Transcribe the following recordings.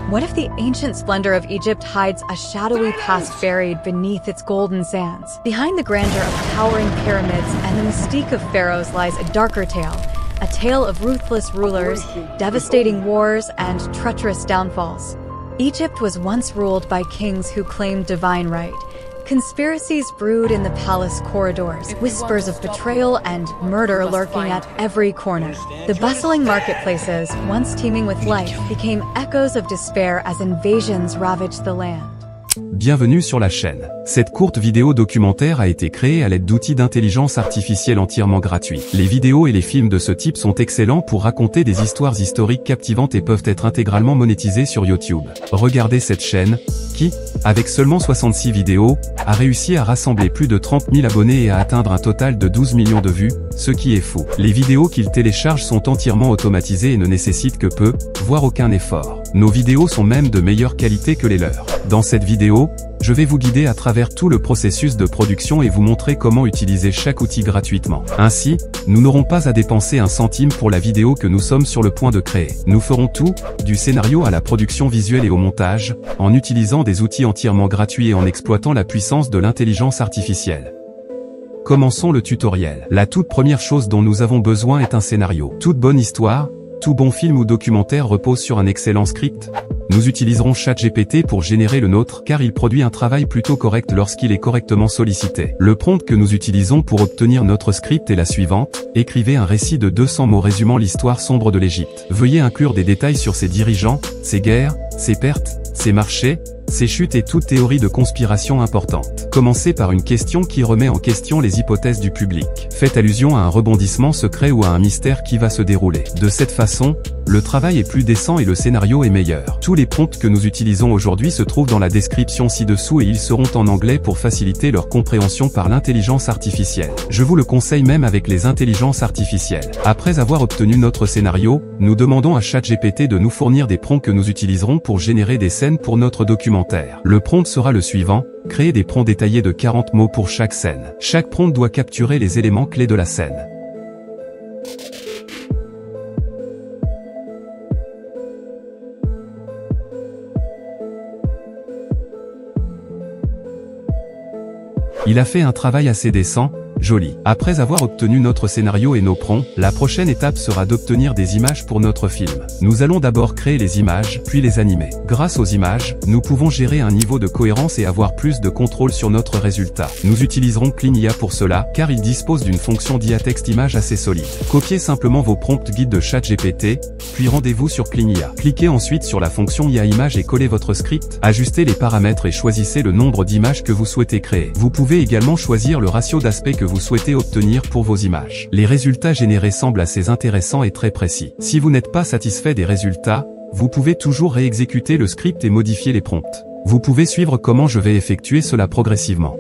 What if the ancient splendor of Egypt hides a shadowy past buried beneath its golden sands? Behind the grandeur of towering pyramids and the mystique of pharaohs lies a darker tale. A tale of ruthless rulers, devastating wars, and treacherous downfalls. Egypt was once ruled by kings who claimed divine right. Conspiracies brewed in the palace corridors, whispers of betrayal and murder lurking at every corner. The bustling marketplaces, once teeming with life, became echoes of despair as invasions ravaged the land. Bienvenue sur la chaîne. Cette courte vidéo documentaire a été créée à l'aide d'outils d'intelligence artificielle entièrement gratuits. Les vidéos et les films de ce type sont excellents pour raconter des histoires historiques captivantes et peuvent être intégralement monétisés sur YouTube. Regardez cette chaîne, qui, avec seulement 66 vidéos, a réussi à rassembler plus de 30 000 abonnés et à atteindre un total de 12 millions de vues, ce qui est fou. Les vidéos qu'il télécharge sont entièrement automatisées et ne nécessitent que peu, voire aucun effort. Nos vidéos sont même de meilleure qualité que les leurs. Dans cette vidéo, je vais vous guider à travers tout le processus de production et vous montrer comment utiliser chaque outil gratuitement. Ainsi, nous n'aurons pas à dépenser un centime pour la vidéo que nous sommes sur le point de créer. Nous ferons tout, du scénario à la production visuelle et au montage, en utilisant des outils entièrement gratuits et en exploitant la puissance de l'intelligence artificielle. Commençons le tutoriel. La toute première chose dont nous avons besoin est un scénario. Toute bonne histoire, tout bon film ou documentaire repose sur un excellent script. Nous utiliserons ChatGPT pour générer le nôtre car il produit un travail plutôt correct lorsqu'il est correctement sollicité. Le prompt que nous utilisons pour obtenir notre script est la suivante: écrivez un récit de 200 mots résumant l'histoire sombre de l'Égypte. Veuillez inclure des détails sur ses dirigeants, ses guerres, ses pertes, ses marchés, ses chutes et toute théorie de conspiration importante. Commencez par une question qui remet en question les hypothèses du public. Faites allusion à un rebondissement secret ou à un mystère qui va se dérouler. De cette façon, le travail est plus décent et le scénario est meilleur. Tous les prompts que nous utilisons aujourd'hui se trouvent dans la description ci-dessous et ils seront en anglais pour faciliter leur compréhension par l'intelligence artificielle. Je vous le conseille même avec les intelligences artificielles. Après avoir obtenu notre scénario, nous demandons à ChatGPT de nous fournir des prompts que nous utiliserons pour générer des scènes pour notre documentaire. Le prompt sera le suivant: créer des prompts détaillés de 40 mots pour chaque scène. Chaque prompt doit capturer les éléments clés de la scène. Il a fait un travail assez décent, joli. Après avoir obtenu notre scénario et nos prompts, la prochaine étape sera d'obtenir des images pour notre film. Nous allons d'abord créer les images, puis les animer. Grâce aux images, nous pouvons gérer un niveau de cohérence et avoir plus de contrôle sur notre résultat. Nous utiliserons Clean IA pour cela, car il dispose d'une fonction d'IA texte-image assez solide. Copiez simplement vos prompts guides de ChatGPT, puis rendez-vous sur Clean IA. Cliquez ensuite sur la fonction IA Image et collez votre script. Ajustez les paramètres et choisissez le nombre d'images que vous souhaitez créer. Vous pouvez également choisir le ratio d'aspect que vous souhaitez obtenir pour vos images. Les résultats générés semblent assez intéressants et très précis. Si vous n'êtes pas satisfait des résultats, vous pouvez toujours réexécuter le script et modifier les prompts. Vous pouvez suivre comment je vais effectuer cela progressivement.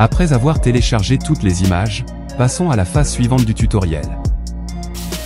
Après avoir téléchargé toutes les images, passons à la phase suivante du tutoriel.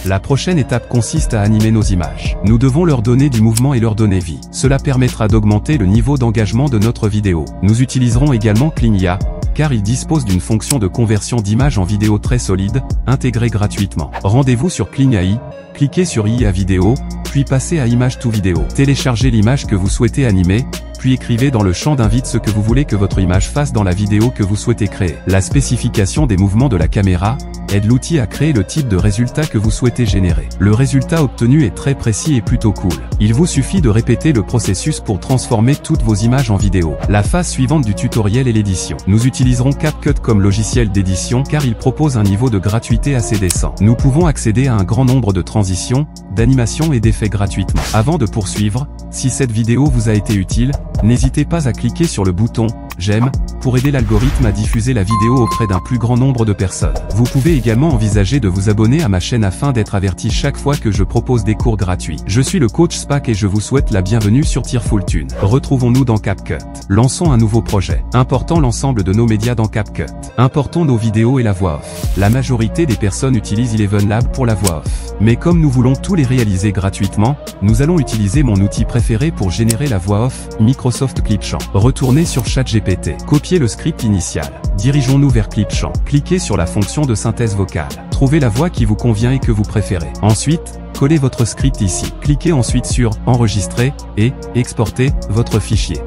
La prochaine étape consiste à animer nos images. Nous devons leur donner du mouvement et leur donner vie. Cela permettra d'augmenter le niveau d'engagement de notre vidéo. Nous utiliserons également Kling.IA, car il dispose d'une fonction de conversion d'image en vidéo très solide, intégrée gratuitement. Rendez-vous sur Kling.AI, cliquez sur IA vidéo, puis passez à Image to vidéo. Téléchargez l'image que vous souhaitez animer, puis écrivez dans le champ d'invite ce que vous voulez que votre image fasse dans la vidéo que vous souhaitez créer. La spécification des mouvements de la caméra aide l'outil à créer le type de résultat que vous souhaitez générer. Le résultat obtenu est très précis et plutôt cool. Il vous suffit de répéter le processus pour transformer toutes vos images en vidéo. La phase suivante du tutoriel est l'édition. Nous utiliserons CapCut comme logiciel d'édition car il propose un niveau de gratuité assez décent. Nous pouvons accéder à un grand nombre de transitions, d'animations et d'effets gratuitement. Avant de poursuivre, si cette vidéo vous a été utile, n'hésitez pas à cliquer sur le bouton « J'aime » pour aider l'algorithme à diffuser la vidéo auprès d'un plus grand nombre de personnes. Vous pouvez également envisager de vous abonner à ma chaîne afin d'être averti chaque fois que je propose des cours gratuits. Je suis le coach Spack et je vous souhaite la bienvenue sur Tearful. Retrouvons-nous dans CapCut. Lançons un nouveau projet. Importons l'ensemble de nos médias dans CapCut. Importons nos vidéos et la voix off. La majorité des personnes utilisent ElevenLab pour la voix off. Mais comme nous voulons tous les réaliser gratuitement, nous allons utiliser mon outil préféré pour générer la voix off, Microsoft Clipchamp. Retournez sur ChatGPT. Copiez le script initial. Dirigeons-nous vers Clipchamp. Cliquez sur la fonction de synthèse vocale. Trouvez la voix qui vous convient et que vous préférez. Ensuite, collez votre script ici. Cliquez ensuite sur « Enregistrer » et « Exporter » votre fichier.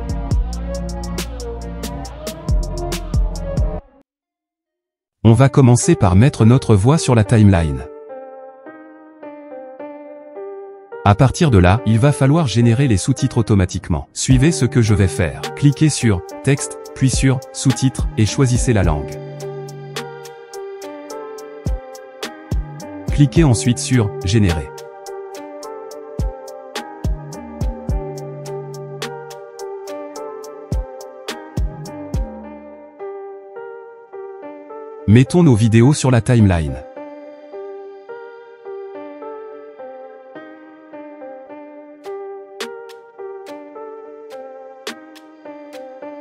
On va commencer par mettre notre voix sur la timeline. À partir de là, il va falloir générer les sous-titres automatiquement. Suivez ce que je vais faire. Cliquez sur « Texte », puis sur « Sous-titres » et choisissez la langue. Cliquez ensuite sur « Générer ». Mettons nos vidéos sur la timeline.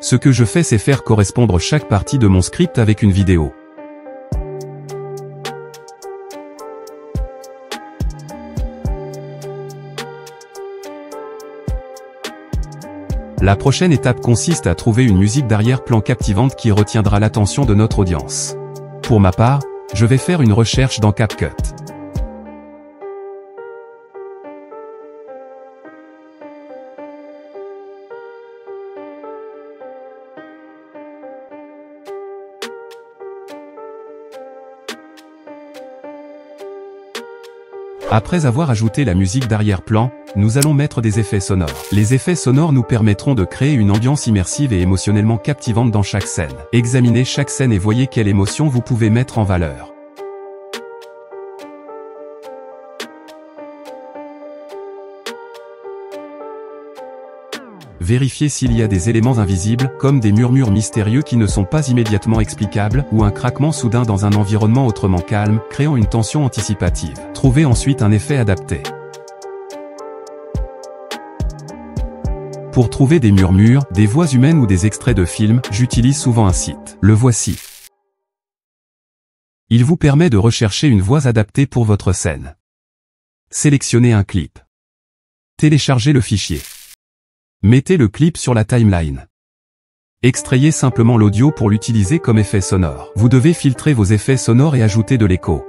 Ce que je fais, c'est faire correspondre chaque partie de mon script avec une vidéo. La prochaine étape consiste à trouver une musique d'arrière-plan captivante qui retiendra l'attention de notre audience. Pour ma part, je vais faire une recherche dans CapCut. Après avoir ajouté la musique d'arrière-plan, nous allons mettre des effets sonores. Les effets sonores nous permettront de créer une ambiance immersive et émotionnellement captivante dans chaque scène. Examinez chaque scène et voyez quelle émotion vous pouvez mettre en valeur. Vérifiez s'il y a des éléments invisibles, comme des murmures mystérieux qui ne sont pas immédiatement explicables, ou un craquement soudain dans un environnement autrement calme, créant une tension anticipative. Trouvez ensuite un effet adapté. Pour trouver des murmures, des voix humaines ou des extraits de films, j'utilise souvent un site. Le voici. Il vous permet de rechercher une voix adaptée pour votre scène. Sélectionnez un clip. Téléchargez le fichier. Mettez le clip sur la timeline. Extrayez simplement l'audio pour l'utiliser comme effet sonore. Vous devez filtrer vos effets sonores et ajouter de l'écho.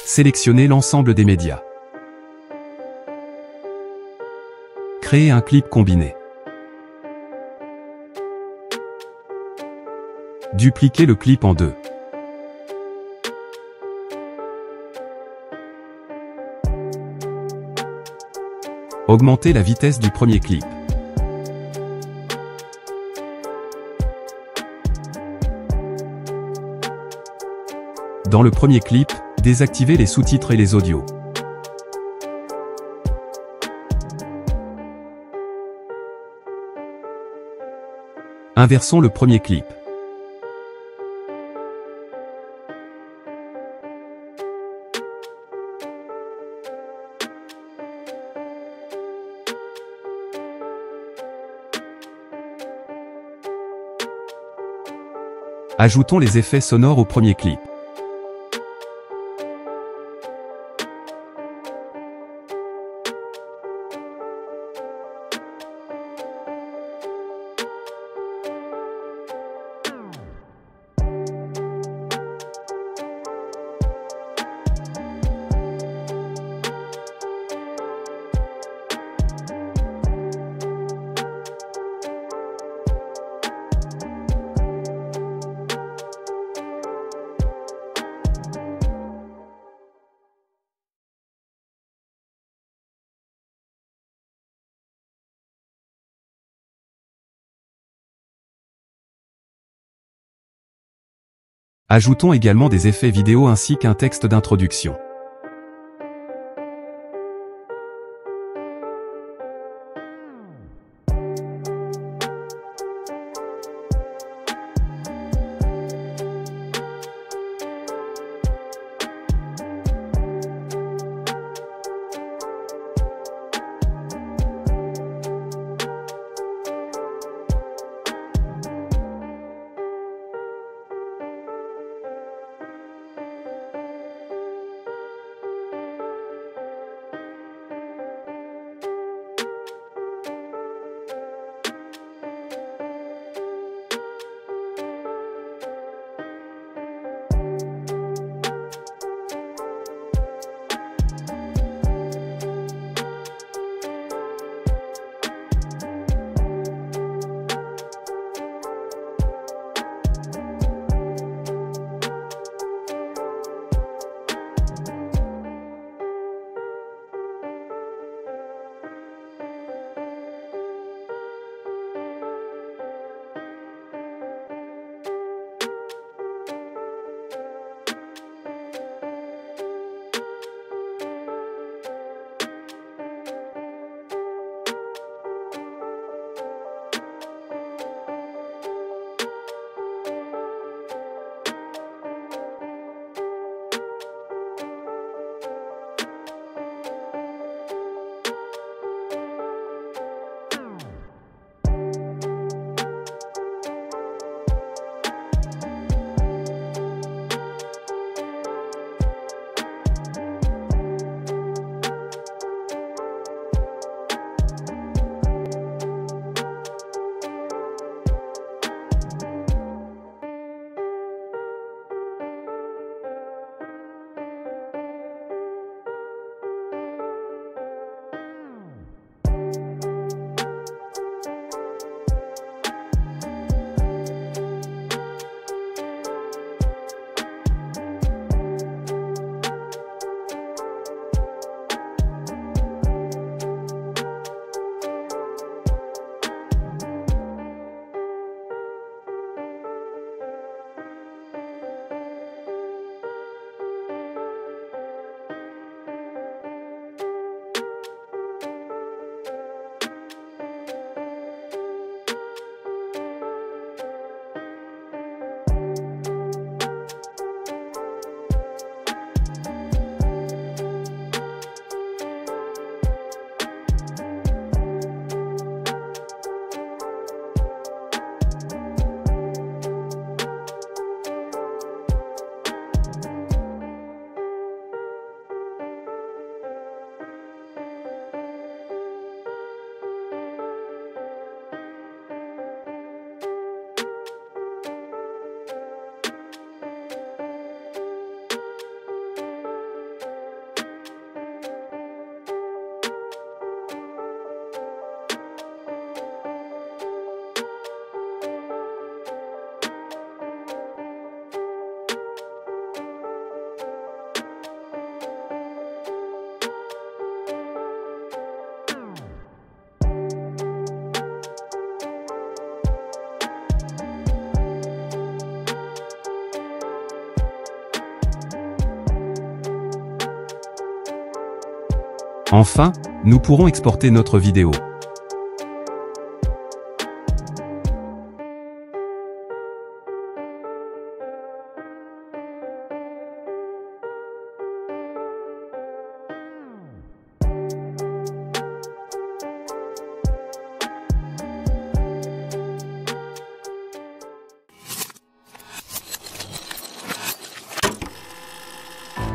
Sélectionnez l'ensemble des médias. Créez un clip combiné. Dupliquez le clip en deux. Augmentez la vitesse du premier clip. Dans le premier clip, désactivez les sous-titres et les audios. Inversons le premier clip. Ajoutons les effets sonores au premier clip. Ajoutons également des effets vidéo ainsi qu'un texte d'introduction. Enfin, nous pourrons exporter notre vidéo.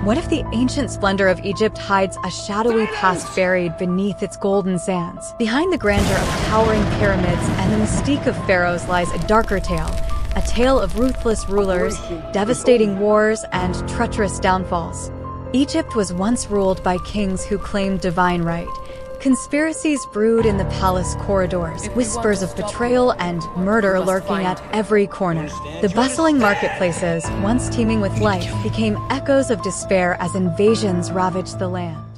What if the ancient splendor of Egypt hides a shadowy past buried beneath its golden sands? Behind the grandeur of towering pyramids and the mystique of pharaohs lies a darker tale. A tale of ruthless rulers, devastating wars, and treacherous downfalls. Egypt was once ruled by kings who claimed divine right. Conspiracies brewed in the palace corridors, whispers of betrayal and murder lurking at every corner. The bustling marketplaces, once teeming with life, became echoes of despair as invasions ravaged the land.